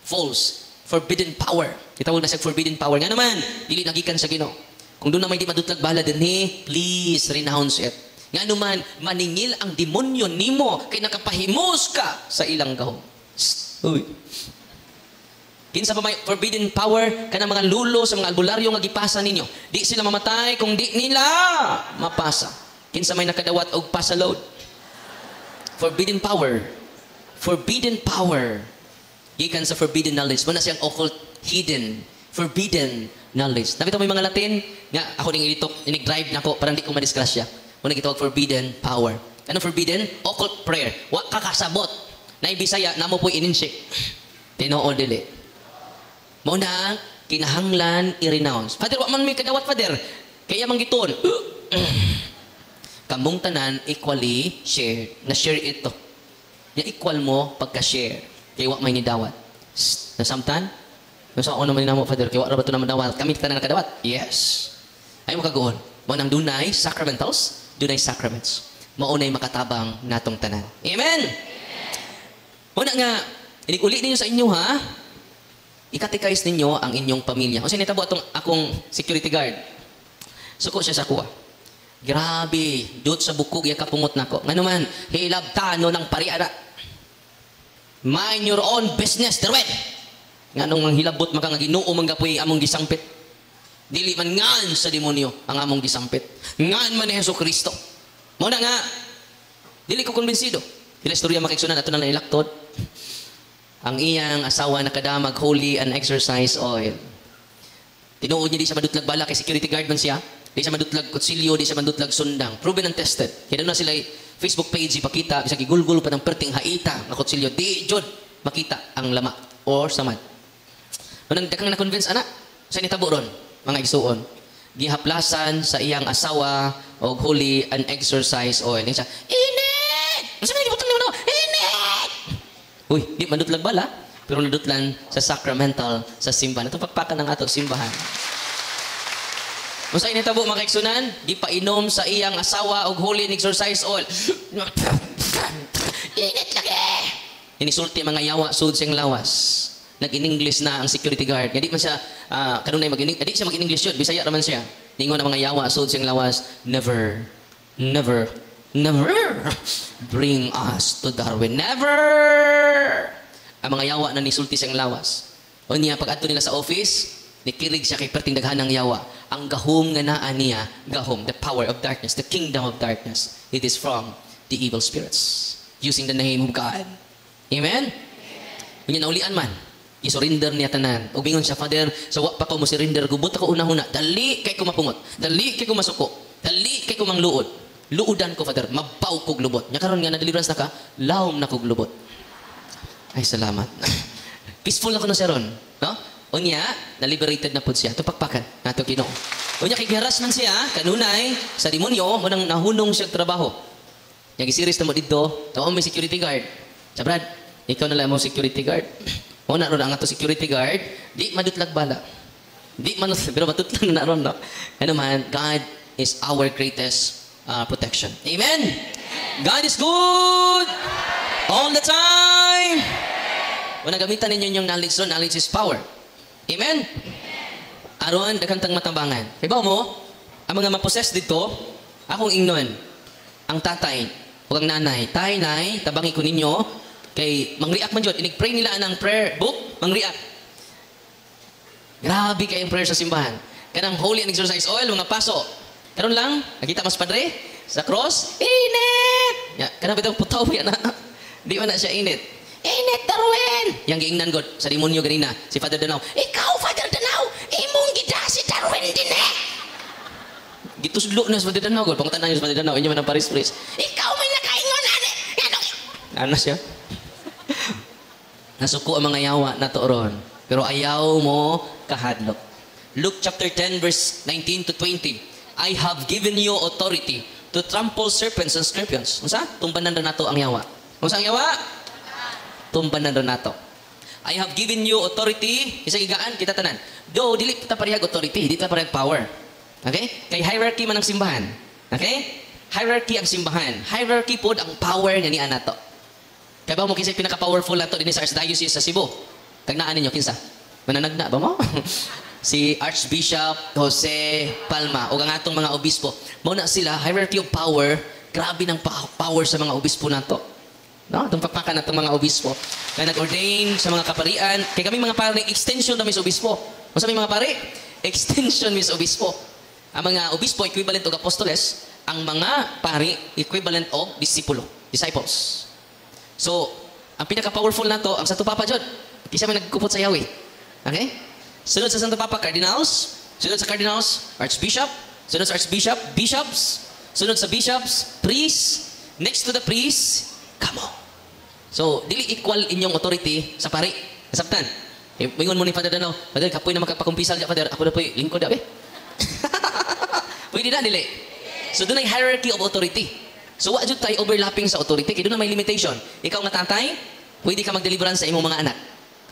False. Forbidden power. Itawag na siya forbidden power. Nga naman, dili nagikan sa Ginoo. Kung doon na may di madutlag bala dinhi, please renounce it. Nga naman, maningil ang demonyo nimo kay nakapahimos ka sa ilang gahom. Uy. Kinsa pa may forbidden power kanang mga lulo sa mga albularyo nga gipasa ninyo. Di sila mamatay kung di nila mapasa. Kinsa may nakadawat og pasa load. Forbidden power. Forbidden power. Gikan sa forbidden knowledge. Muna siyang occult, hidden, forbidden knowledge. Nabito mo yung mga Latin? Nga, ako ning ilitok, inig-drive na ako, parang di ko madiskrasya. Muna gitawag forbidden power. Ano forbidden? Occult prayer. Wa kakasabot. Naibisaya, namo po ininshik. Tinoo dili. Muna, kinahanglan i-renounce. Father, wa man may kadawat, Father. Kaya manggiton. Kamong tanan, equally shared. Na-share ito. Ya equal mo pagka-share. Kaya wa may nidawat. Nasamtan? Nasa ako naman namo, Father. Kaya wa ba ito naman dawat? Kami tanan nakadawat? Yes. Ay mo kagoon. Munang dunay sacramentals, dunay sacraments. Maunay makatabang natong tanan. Amen? Una nga, inig-uli ninyo sa inyo ha, ikatikais ninyo ang inyong pamilya. Kasi nitabo akong security guard. Suko siya sa kuha. Grabe, doon sa bukog, kapungot na ko. Nga naman, hilabtano ng pariara. Mind your own business, Derwin. Nga nung hilabot maka nga ginoo manggapoy among gisangpit. Dili man ngan sa demonyo ang among gisangpit. Ngan man ni Hesus Kristo. Muna nga, dili ko konbensido. Ila istorya makiksunan ato na lang ilaktod. Ang iyang asawa nakadamag holy and exercise oil. Tinuod niya di siya madutlag bala kay security guard man siya. Di siya madutlag kutsilyo, di siya madutlag sundang. Proven and tested. Kaya na sila Facebook page ipakita, bisag gigulgul pa ng perting haita na kutsilyo. Di jud makita ang lama or samad. Nang dakang na-convince anak, sa nitabo ron, mga igsuon. Gihaplasan sa iyang asawa og holy and exercise oil. Niya siya, init! Masa may gibutang naman ako? Init! Uy, di madutlag bala, pero nadutlan sa sacramental sa simbahan. Ito pagpakan ng atong simbahan. Kung sa initabo mga kaigsunan, di pa inom sa iyang asawa og holy and exercise oil. Init lagi! Inisulti mga yawa, sud siyang lawas. Nag-in-English na ang security guard. Hindi man siya, kanunay mag-in-English. Hindi siya mag-in-English yun. Bisaya naman siya. Ningon na mga yawa, sud siyang lawas. Never, never, never bring us to Darwin. Never! Ang mga yawa na nisulti siyang lawas. O niya, pag ato nila sa office, nikilig siya kay perting daghanang yawa. Ang gahom nga naa niya, gahom, the power of darkness, the kingdom of darkness. It is from the evil spirits. Using the name of God. Amen? Kung yan naulian man, isurrender niya tanan. Ubingon siya, Father, sa wa pa ko mo surrender, gubot ako una-una. Dali kay ko mapungot. Dali kay ko masuko. Dali kay ko mangluod. Luudan ko, Father. Mabaw kog lubot. Nya karon nga na-deliverance na ka, lawom na kog lubot. Ay, salamat. Peaceful ako na siya ron. No? Unya, na-liberated na po siya. Tupakpakan, nato Ginoo. Unya, kay giharas man siya, kanunay, sa demonyo, munang nahunong siya trabaho. Yang isiris na mo dito, taon may security guard. Sa Brad, ikaw na lang mo security guard. O na ron ang ato security guard, di madutlag bala. Di man, pero matutlang na ron, no? Ano man, God is our greatest protection. Amen? God is good all the time. Kung nagamitan ninyo yung knowledge, so knowledge is power. Amen? Aron, dakantang matambangan. Kaya mo, ang mga mapossess dito, akong ingnon, ang tatay, o ang nanay, tay, nay, tabangi ko ninyo, kay mang-react man dyan, inig-pray nila ng prayer book, mang-react. Grabe kayong prayer sa simbahan. Kanang holy and exercise oil, mga paso. Karon lang, nakita mas padre, sa cross, init! Ya, kanang bitang putaw yan na. Di ba na siya init? Init, Darwin! Yang giingnan God sa demonyo ganina, si Father Danao, ikaw, Father Danao, imong gida si Darwin din eh! Gituslo na sa Father Danao, God, pangutan na niyo sa Father Danao, inyo man ang paris-paris. Ikaw may nakaingon, ane! Ano siya? Nasuko ang mga yawa na toron, pero ayaw mo kahadlok. Luke chapter 10 verse 19 to 20. I have given you authority to trample serpents and scorpions. Unsa? Tumbanan na nato ang yawa. Unsa ang yawa? Tumbanan na nato. I have given you authority. Isa gigaan kita tanan. Do dili kita parehag authority, dili kita parehag power. Okay? Kay hierarchy man ang simbahan. Okay? Hierarchy ang simbahan. Hierarchy pod ang power nga ni anato. Kaya ba mo kinsa pinaka-powerful nato dinhi sa Archdiocese sa Cebu? Tagnaan ninyo kinsa? Mananagna ba mo? Si Archbishop Jose Palma o ang atong mga obispo. Mao na sila hierarchy of power. Grabe ng power sa mga obispo nato. No, itong pakpakan natong mga obispo na nag-ordain sa mga kaparian. Kaya kami mga pare, extension na mis obispo. Kung sa mga pare, extension mis obispo. Ang mga obispo, equivalent of apostoles. Ang mga pare, equivalent of disciples. So, ang pinaka-powerful na to, ang Santo Papa John, kisa may nagkupot sa Yahweh. Okay? Sunod sa Santo Papa, cardinals. Sunod sa cardinals, archbishop. Sunod sa archbishop, bishops. Sunod sa bishops, priests. Next to the priests, kamo. So, dili equal inyong authority sa pari. Nasabtan. Mingon mo ni Father Danao, Father, kapoy na magkapakumpisal dyan, Father. Ako na po'y lingkod daw eh. Pwede na, dili. So, doon ay hierarchy of authority. So, wajud tayo overlapping sa authority. Kaya doon na may limitation. Ikaw nga tatay, pwede ka mag-deliverance sa imong mga anak.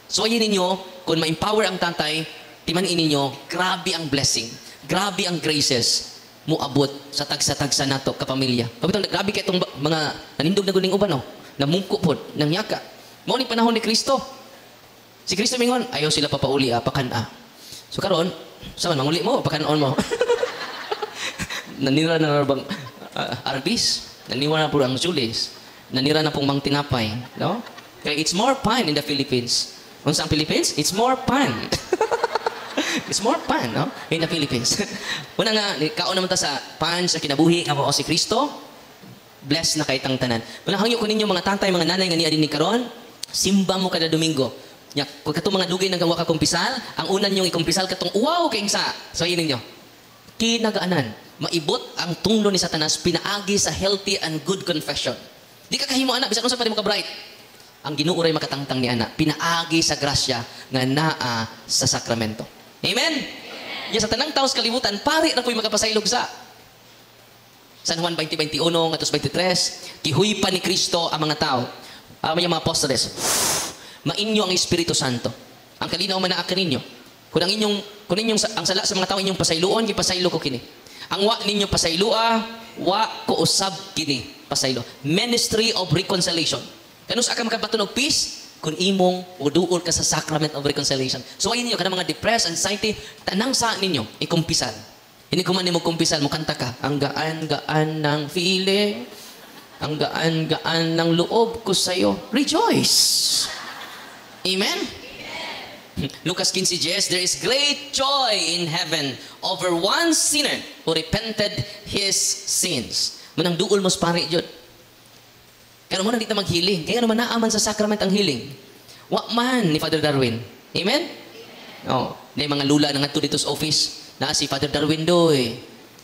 So, ayin ninyo, kung ma-empower ang tatay, timanin ninyo, grabe ang blessing. Grabe ang graces muabot sa tagsa-tagsa nato kapamilya. Pagkatong grabe kay itong mga nanindog na guling uban, no? Namungko po, nangyaka. Mao ni panahon ni Kristo. Si Kristo mingon, ayaw sila papauli, pakan-a. So karon, saan manguli mo, pakanon mo. Nanira na bang arbis, nanira na po ang julis, nanira na pong mang tinapay, no? Kaya it's more fun in the Philippines. Kung sa Philippines, it's more fun. It's more fun, no? In the Philippines. Una nga, kaon naman ta sa pan sa kinabuhi nga mao si Kristo. Bless na kay tang tanan. Wala hangyo ko ninyo mga tatay, mga nanay nga niya din ni karon, simba mo kada Domingo. Nya, pag katong mga dugay nang gawa ka kumpisal, ang unan niyo ikumpisal katong uwaw kay sa. So yun ninyo. Kinagaanan, maibot ang tunglo ni Satanas pinaagi sa healthy and good confession. Di ka kahimo anak, bisan unsa pa di mo ka bright. Ang Ginoo ray makatangtang ni anak, pinaagi sa grasya nga naa sa sakramento. Amen? Ya sa tanang taos kalibutan, pari na ko'y makapasaylog sa San Juan 20:21 atos 23, kihuy pa ni Kristo ang mga tao, ang mga apostoles. Mainyo ang Espiritu Santo. Ang kalinaw man naa kaninyo. Kung ang sala sa mga tao inyong pasayloon, gipasaylo ko kini. Ang wa ninyo pasaylua, wa ko usab kini pasaylo. Ministry of reconciliation. Kanus aka makabatunog peace kung imong uduol ka sa sacrament of reconciliation. So ayun niyo kanang mga depressed, anxiety, tanang sa ninyo ikumpisal. Hindi ko man nimo kumpisal mo kanta ka. Ang gaan-gaan ng feeling, ang gaan-gaan ng loob ko sa iyo. Rejoice. Amen. Lucas 15:10, there is great joy in heaven over one sinner who repented his sins. Manang duol mo pare jud. Kaya mo na dito mag-healing. Kaya naman naaman sa sacrament ang healing. Wa man ni Father Darwin. Amen? Oh, na mga lula na nga dito sa office na si Father Darwin doy.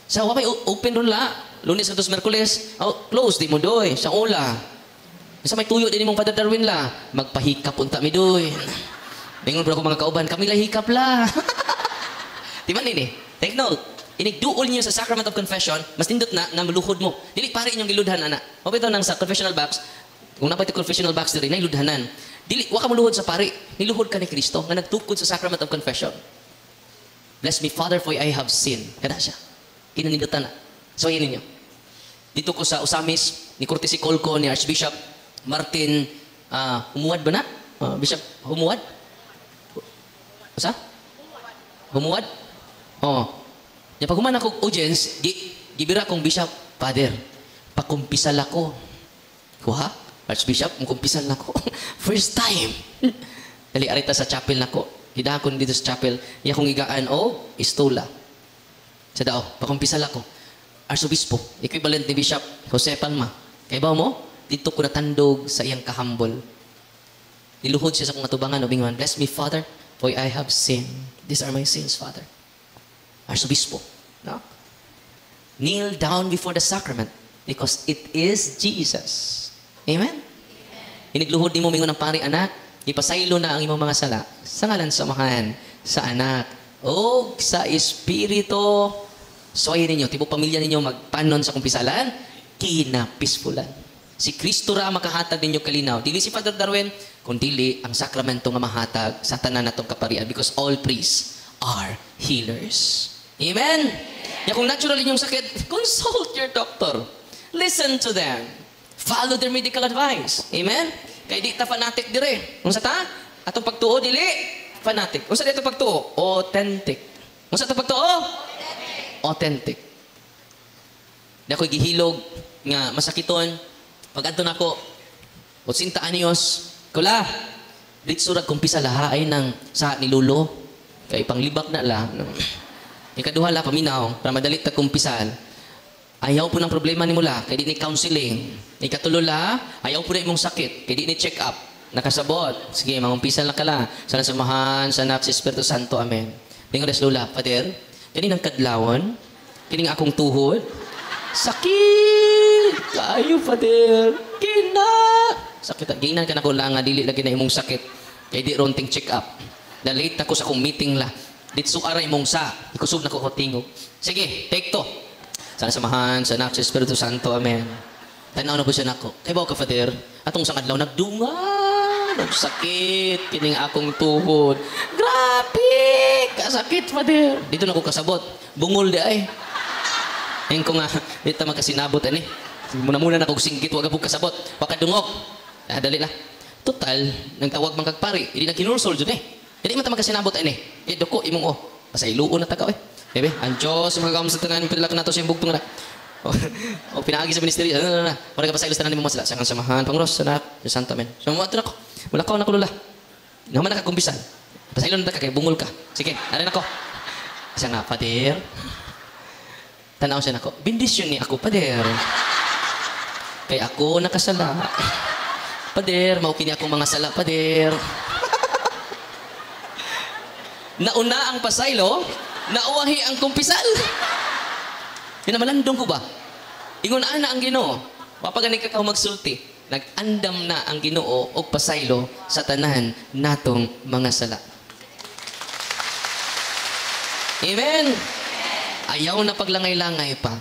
Sa wapay open ron la. Lunes at Merkules, close di mo doy. Sa ula. Sa may tuyo din mong Father Darwin la. Magpahikap unta mi doy. Ingon po ako mga kauban, kami lang hikap la. Di man ini? Take note. Inigduol niyo sa sacrament of confession, mas nindot na nga maluhod mo. Dili pare inyong giludhan ana. O bitaw nang sa confessional box, kung napay confessional box diri na iludhanan. Dili wa ka maluhod sa pare, niluhod ka ni Kristo nga nagtukod sa sacrament of confession. Bless me Father for I have sinned. Kada siya. Kinanindutan na. So yun ninyo. Dito ko sa Usamis, ni Cortes Colco, ni Archbishop Martin Humuad ba na? Bishop Humuad? Basta? Humuad? Oo. Pag human ako audience, gibira kong Bishop, Father, pakumpisal ako. Kuha? Archbishop, kumpisal na ako. First time. Dali, arita sa chapel na ko. Hidakon dito sa chapel. Iya kong igaan, istola. Sa dao, pakumpisal ako. Arsobispo, equivalent ni Bishop Jose Palma. Kaya ba mo? Dito ko natandog sa iyang kahambol. Niluhod siya sa kong atubangan, obingan, bless me, Father, for I have sinned. These are my sins, Father. Arsobispo. No? Kneel down before the sacrament because it is Jesus. Amen? Inigluhod ni mo mingon ng pari anak, ipasaylo na ang imong mga sala sa ngalan samahan sa anak o sa Espiritu. So ayun ninyo, tibok pamilya ninyo magpanon sa kumpisalan, kinapisfulan. Si Kristo ra makahatag ninyo kalinaw. Dili si Father Darwin, kundi ang sakramento nga mahatag sa tanan natong kaparian because all priests are healers. Amen? Ya kung natural inyong sakit, consult your doctor. Listen to them. Follow their medical advice. Amen? Kaya di ta fanatic dire. Kung sa ta, atong pagtuo, dili, fanatic. Kung sa dito pagtuo, authentic. Kung sa ito pagtuo, authentic. Di ako'y gihilog nga masakiton. Pag anto na ako, 80 anyos, kula, ditsurag kumpisa lahaay ng sa nilulo. Kaya panglibak na la. Ikaduha la, paminaw, para madalit na kumpisal. Ayaw po ng problema ni mula, kaya di ni counseling. Ikatulo la, ayaw po na imong sakit, kaya di ni check up. Nakasabot. Sige, mangumpisal na ka la. Sana samahan, sa anak, sa Espiritu Santo. Amen. Dingodes lula, Pader, kaning kadlawon, kaning akong tuhod, sakit! Kayo, Pader! Kina! Sakit. Ginan ka na ko lang, dili lagi na imong sakit. Kaya di ronting check up. Late ako sa akong meeting la. Ditso aray mong sa. Ikusog na ko tingog. Sige, take to. Sana samahan, sa anak, sa Espiritu Santo. Amen. Tanaw na po siya nako. Kaya ba ka, Father? Atong sang adlaw, nagdungan. Nagsakit. Kining akong tuhod. Grabe! Kasakit, Father. Dito na ko kasabot. Bungol di ay. Ngayon ko nga, dito magkasinabot. Muna-muna na kong singgit. Huwag po kasabot. Pakadungok. Dali na. Total, nang tawag mang kagpari. Hindi na kinursol dyan Hindi man ta magkasinabot doko imong pasayloon na tagaw Bebe, ang Diyos magagawam sa tanan pilak nato sa bugtong na. O pinaagi sa ministeryo. Wala ka pasaylos tanan mo sila sa samahan Pangros sa Santo Amen. So mo ato nako. Wala ka na kulula. Naman nakakumpisan. Pasaylo na ta kay bungol ka. Sige, ari nako. Siya nga, Pader. Tanaw siya nako. Bendisyon ni ako, Pader. Kay ako nakasala. Pader, maukini akong mga sala, Pader. Nauna ang pasaylo, nauwahi ang kumpisal. Pinamalandong ko ba? Ingon ana ang Ginoo. Mapaganig ka magsulti. Nag-andam na ang Ginoo og pasaylo sa tanan natong mga sala. Amen. Ayaw na paglangay-langay pa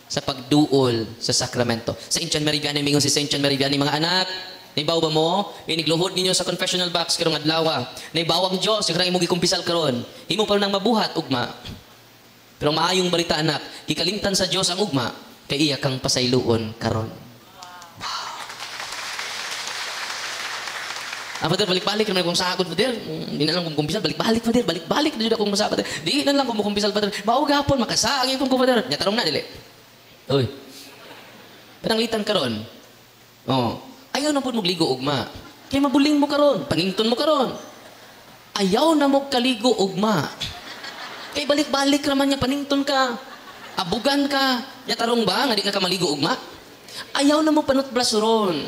sa pagduol sa sakramento. Sa Saint John Meriviani, mingon si Saint John Meriviani, mga anak, naibaw ba mo? Inigluhod ninyo sa confessional box karong adlaw. Naibaw ang Dios, yung imong gikumpisal karon. Himo pa nang mabuhat ugma. Pero maayong balita anak, gikalimtan sa Dios ang ugma, kay iya kang pasayloon karon. Father, balik-balik naman kung sakot, Father. Di na lang kung kumpisal, balik-balik, Father. Balik-balik na dito akong masakot, Father. Di na lang kung kumpisal, Father. Maugapon, makasaagi kong Father. Nyatarong na, dili. Uy. Pananglitan karon. Ayaw na po magligo ugma. Kaya mabuling mo karon, panington mo karon. Ayaw na mo kaligo ugma. Kaya balik-balik naman niya, panington ka. Abugan ka. Yatarong ba, nga di ka maligo ugma? Ayaw na mo panutbrasuron.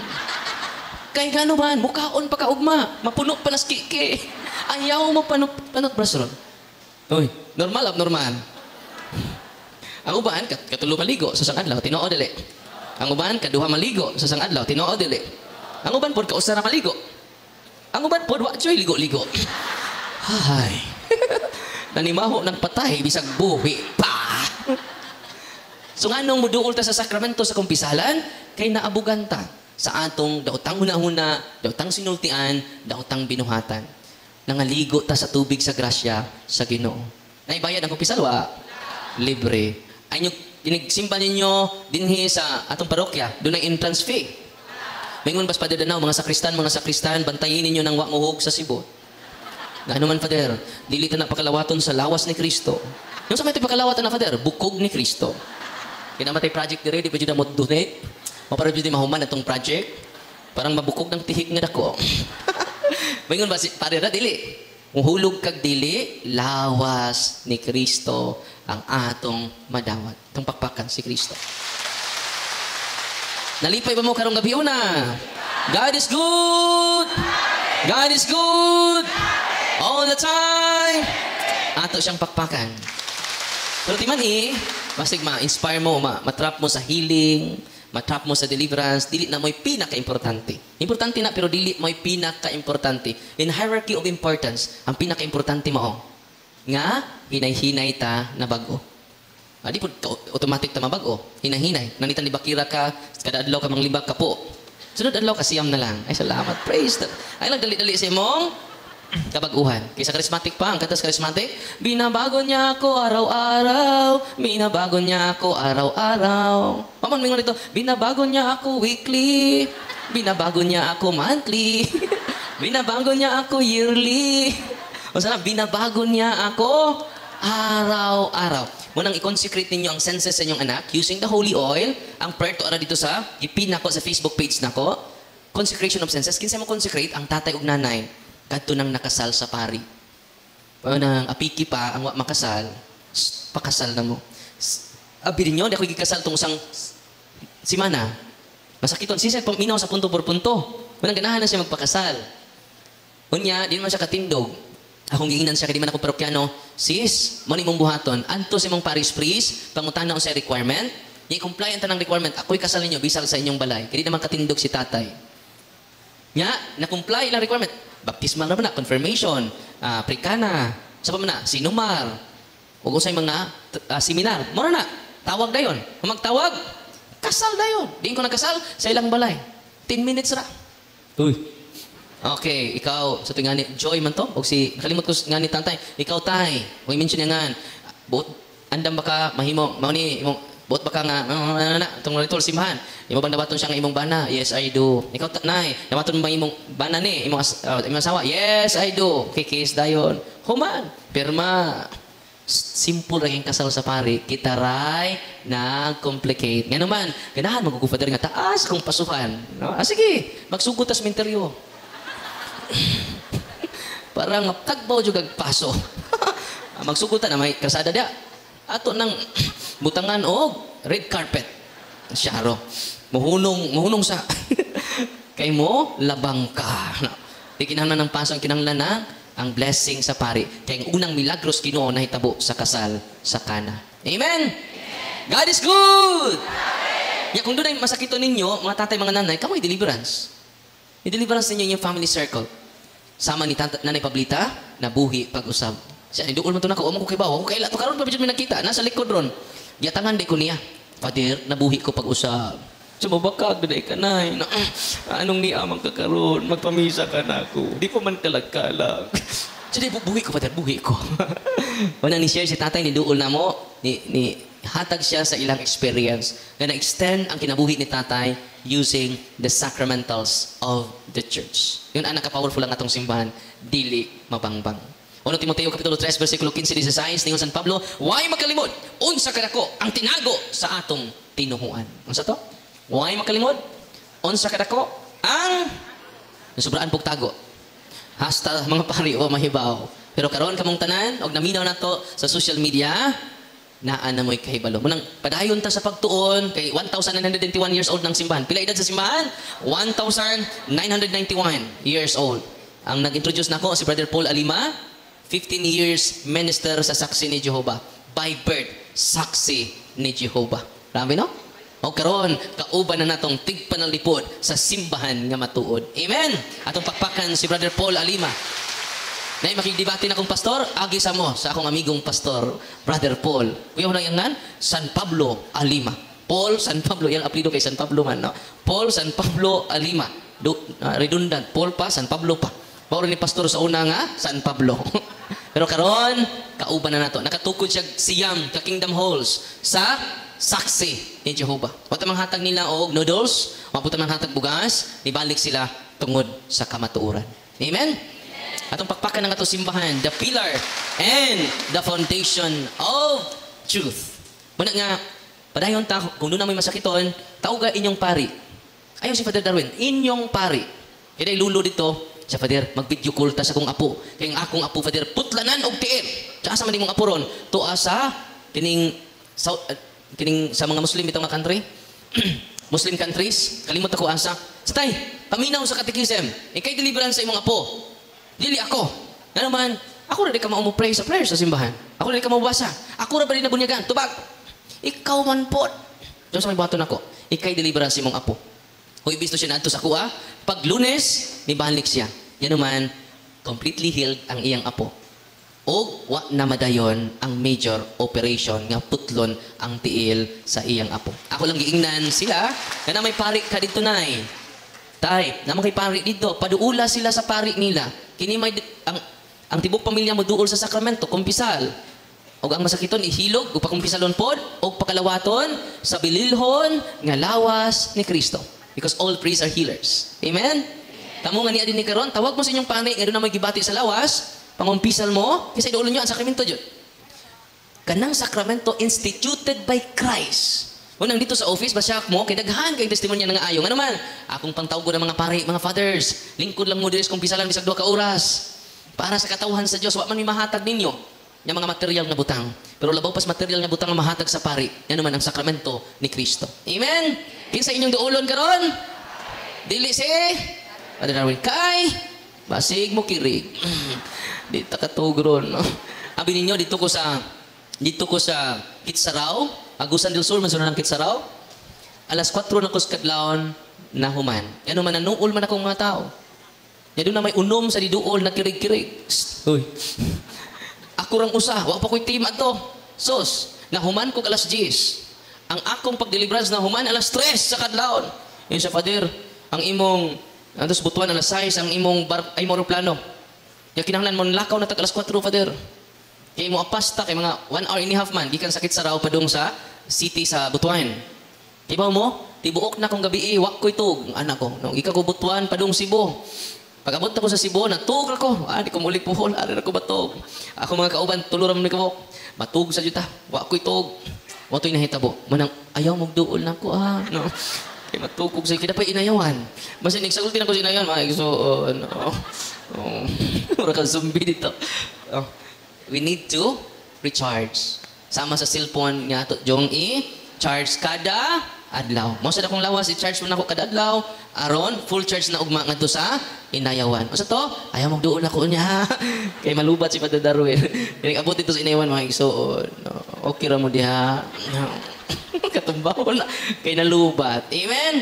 Kaya gano ba, mukhaon pa ka ugma. Mapuno pa nas kiki. Ayaw mo panutbrasuron. Uy, normal, abnormal. Ang uban, katulo maligo sa sang adlaw, tinoo dili. Ang uban, kaduha maligo sa sang adlaw, tinoo dili. Ang uban pod kausara maligo. Ang uban po, joy, ligo-ligo. Hay. Nanimaho ng patay, bisag buhi pa. So nga nung muduol ta sa sakramento sa kumpisalan, kay naabugan ta sa atong daotang huna-huna, daotang sinultian, daotang binuhatan. Nangaligo ta sa tubig sa grasya sa Ginoo. Naibayad ang kumpisal, wa? Libre. Ay nyo, sinigsimba ninyo dinhi sa atong parokya, doon ang entrance fee. Mayroon bas Father Danao, mga sakristan, bantayin ninyo ng wamuhog sa Cebu. Ano man, Father, dili ta na pakalawaton sa lawas ni Kristo. Yung sa may pakalawatan na, Father, bukog ni Kristo. Kinamatay project dire, di pa dyan mo donate. Maparap dyan mahuman itong project. Parang mabukog ng tihik nga dako. Mayroon ba, Father, dili. Muhulog kag dili, lawas ni Kristo ang atong madawat. Itong pakpakan si Kristo. Nalipay ba mo karong gabi una? God is good! God is good! All the time! Ato siyang pakpakan. Pero di man basig ma-inspire mo, matrap mo sa healing, matrap mo sa deliverance, dili na mo'y pinaka-importante. Importante na, pero dili mo'y pinaka-importante. In hierarchy of importance, ang pinaka-importante mo, nga, hinay-hinay ta na bago. Di po, automatic ta mabago. Hinay-hinay. Nanitan libakira ka, kada adlaw ka manglibak ka po. Sunod adlaw ka siyam na lang. Ay, salamat. Praise the... Ay, lang dali-dali sa imong kabaguhan. Kaysa charismatic pa, ang katas charismatic, binabago niya ako araw-araw, binabago niya ako araw-araw. Paman mo rito, binabago niya ako weekly, binabago niya ako monthly, binabago niya ako yearly. O sana, binabago niya ako araw-araw. Munang i-consecrate ninyo ang senses sa inyong anak using the holy oil. Ang prayer to ara dito sa, ipin ako sa Facebook page nako. Consecration of senses. Kinsa mo consecrate ang tatay ug nanay kadto nang nakasal sa pari. O nang apiki pa ang makasal, pakasal na mo. Abi ninyo, di ako gikasal tong usang simana. Masakiton siya paminaw sa punto por punto. Munang ganahan na siya magpakasal. Unya, di man siya katindog. Akong giingnan siya, kadi man ako parokyano, sis, mo ni mong buhaton, anto si mong parish priest, pangutan na sa requirement, i-comply ang tanang requirement, ako'y kasal ninyo, bisal sa inyong balay. Kadi naman katindog si tatay. Nya, na-comply ilang requirement. Baptismal naman na, confirmation, prikana, sa pa na, sinumar, o sa mga seminar. Mora na, tawag na yun. Kung magtawag, kasal na yun. Diin ko nagkasal, sa ilang balay. 10 minutes ra. Uy. Okay, ikaw, sa tuwing ngani, Joy man to, o si, nakalimot ko ngani tantay, ikaw tay, huwag mention niya nga, buot, andam baka, mahimo, mauni, buot baka nga, itong ritual simbahan, imo bang nabaton siya nga imong bana? Yes, I do. Ikaw, nay, nabaton ba imong bana ni, imong asawa? Yes, I do. Kikis dayon. Human, pirma, simple lang yung kasal sa pari, kitaray, nag-complicate. Nga naman, ganahan, mag-gufader nga, taas kung pasuhan. No? Sige, magsugot tas minteryo. Parang tagbaw juga paso. Magsugutan na may kasada dia. Ato nang butangan og red carpet. Syaro. Muhunong sa kay mo labang ka. Di kinahanglan ng paso ang kinahanglan na ang blessing sa pari. Kay ang unang milagros Ginoo nahitabo sa kasal sa Kana. Amen. God is good. Ya kung doon ay masakito ninyo, mga tatay, mga nanay, kamoy deliverance. I-deliverance ninyo yung family circle. Sama ni Nanay Pablita, nabuhi pag-usab. Siya, doon man ito na ko, umang ko kay bawa, kay lato karon pa bigyan mo nakita, nasa likod ron. Giatangan di ko niya, Father, nabuhi ko pag-usab. Sumabakag, daday ka na, anong niya magkakaroon, magpamisa ka na ako, di pa man kalagkalag. Siya, buhi ko, Father, buhi ko. Unang ni-share si tatay, ni Duol na mo, hatag siya sa ilang experience na na-extend ang kinabuhi ni tatay using the sacramentals of the church. Yun ang naka-powerful ang atong simbahan, dili mabangbang. 1 Timoteo Kapitulo 3, versikulo 15-16, ningon San Pablo, "Huwag makalimot, unsa kadako ang tinago sa atong tinuhuan." Unsa to? Huwag makalimot, unsa kadako ang nasubraan pog tago. Hasta mga pari o mahibaw. Pero karon kamong tanan, og naminaw nato sa social media, naan na mo'y kahibalo. Munang padayon ta sa pagtuon kay 1,991 years old ng simbahan. Pila edad sa simbahan? 1,991 years old. Ang nag-introduce nako si Brother Paul Alima, 15 years minister sa Saksi ni Jehovah. By birth, Saksi ni Jehovah. Marami, no? O karon kauban na natong tigpanalipod sa simbahan nga matuod. Amen. Atong pakpakan si Brother Paul Alima. Na makigdebate na akong pastor, agi sa mo sa akong amigong pastor, Brother Paul. Kuya mo na yan San Pablo Alima. Paul San Pablo, yung apelido kay San Pablo man, no? Paul San Pablo Alima. Redundant, Paul pa, San Pablo pa. Mauro ni pastor sa una nga, San Pablo. Pero karon, kauban na nato. Nakatukod siya siyam ka Kingdom Halls sa saksi ni Jehovah. Wata manghatag nila og noodles, maputa manghatag bugas, nibalik sila tungod sa kamatuoran. Amen? Atong pakpakan ng ato simbahan, the pillar and the foundation of truth. Muna nga, padayon ta, kung doon na may masakiton, tauga inyong pari. Ayaw si Father Darwin, inyong pari. Kaya lulo dito, sa Father, mag-video call ta sa akong apo. Kaya ang akong apo, Father, putlanan og tiil. Sa asa man mong apo ron, tuwa sa kining sa mga Muslim itong mga country, Muslim countries, kalimot ako asa. Satay, paminaw sa katekism, ikay deliverance sa imong apo. Dili ako. Ano man, ako rin ka maumupray sa prayer sa simbahan. Ako rin ka maubasa. Ako rin ba rin nabunyagan? Tubag. Ikaw man po. Diyan sa may baton ako. Ikay deliverance imong apo. Kung ibisto siya na ito sa kuha, pag Lunes, nibalik siya. Yan naman, completely healed ang iyang apo. O wa na madayon ang major operation nga putlon ang tiil sa iyang apo. Ako lang giingnan sila, na may pari ka dito na Tay, naman kay pari dito, paduula sila sa pari nila. Kini may ang tibok pamilya mo duol sa sakramento, kumpisal. Og ang masakiton ihilog o pakumpisalon pod o pakalawaton sa bililhon nga lawas ni Kristo. Because all priests are healers. Amen? Tamo nga niya din ni karon, tawag mo sa inyong pari nga doon na may gibati sa lawas, pangumpisal mo, kasi duolon niyo ang sakramento jud. Kanang sakramento instituted by Christ. Unang dito sa office, basyak mo, kay daghan kay testimonya nga ayo. Ano man, akong pangtawgo ng mga pare, mga fathers, lingkod lang mo diri kung pisalan bisag 2 ka oras. Para sa katawhan sa Dios, wa man mahatag ninyo yung mga material na butang. Pero labaw pas material na butang ang mahatag sa pari. Yan naman ang sakramento ni Kristo. Amen? Kinsa inyong duolon karon? Dili si Father Darwin kay basig mo kirig. Di ta katugron. No? Abi ninyo dito ko sa Kitsaraw, Agusan del Sur, masunod ng Kitsaraw. Alas 4 na ko sa kadlawon na human. Yan naman, nanuol man akong mga tao. Yan doon na may unom sa diduol na kirig-kirig. Uy. Ako rang usa, wak pa ko'y tima to. Sos, nahuman ko alas 10. Ang akong pag-deliverance na human alas 3 sa kadlawon. Yan sa Father, ang imong, andos butuan alas 6, ang imong aeroplano. Yung kinahanglan mo, lakaw na tag alas 4, Father. Kaya mo apasta kay mga 1 hour and a half man gikan sa Kitsaraw padung sa city sa Butuan. Tibaw mo, tibuok na kong gabi wak ko'y tug anak ko. Nung ika ko Butuan padung Cebu. Pag-abot ako sa Cebu, natug ako. Di ko mulik puhol, ari ako batog. Ako mga kauban tuluram ni ko. Matug sa juta, wak ko'y tug. Wa to'y nahitabo. Manang ayaw magduol na ko no. Kay matugog sa kita pa inayawan. Basta nagsagot din ako sa inayawan, no. Ora ka zombie dito. We need to recharge. Sama sa cellphone nga to jong i-charge kada adlaw. Mo sa akong lawas i-charge mo nako kada adlaw aron full charge na ugma ngadto sa inayawan. Usa to? Ayaw magduol ako niya. Kay malubat si Father Darwin. Kini abot dito sa inayawan mga igsoon. Okay ra mo diha. Katumbaw na kay nalubat. Amen.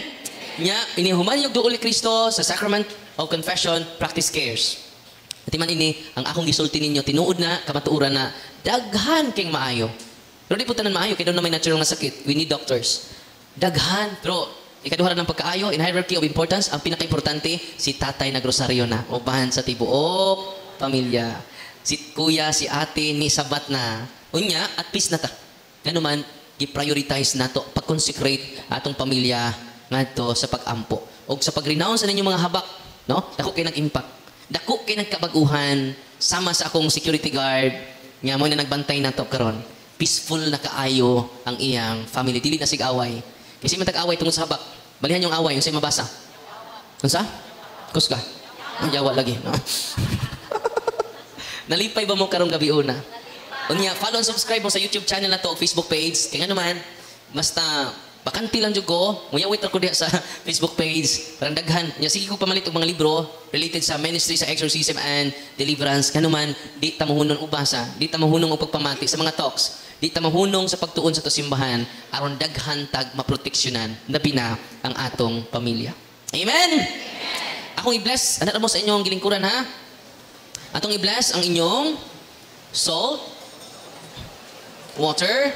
Nya inihuman yung duol ni Kristo sa sacrament of confession, practice cares. At man ini, ang akong gisulti ninyo, tinuod na, kamatuuran na, daghan kayong maayo. Pero di po tanan maayo, kaya doon na may natural na sakit. We need doctors. Daghan. Pero, ikaduharan ng pagkaayo, in hierarchy of importance, ang pinaka-importante, si tatay na grosaryo na. Ubahan sa tibuok, pamilya. Si kuya, si ate, ni sabat na. Unya, at peace na ta. Ano man, i-prioritize na to, pag-consecrate atong pamilya nga to sa pag-ampo. O sa pag-renounce sa ninyong mga habak, no? Dako kayo nag-impact. Dako kay nagkabaguhan sama sa akong security guard nga mo na nagbantay na to karon. Peaceful na kaayo ang iyang family, dili na sig-away. Kasi man tag-away tungod sa habak. Balihan yung away, unsay mabasa? Unsa? Kus ka? Yawa lagi, no? Nalipay ba mo karong gabi una? Unya, follow and subscribe mo sa YouTube channel na to o Facebook page. Kaya naman, basta bakanti lang jud ko, muyawit ako diha sa Facebook page. Parang daghan. Nya sige ko pamalit og mga libro related sa ministry sa exorcism and deliverance. Kanuman di ta mohunong ubasa, di ta mohunong og pagpamati sa mga talks. di ta mahunong sa pagtuon sa to simbahan aron daghan tag maproteksyonan labi na ang atong pamilya. Amen. Akong i-bless ana mo sa inyong gilingkuran ha. Atong i-bless ang inyong salt, water,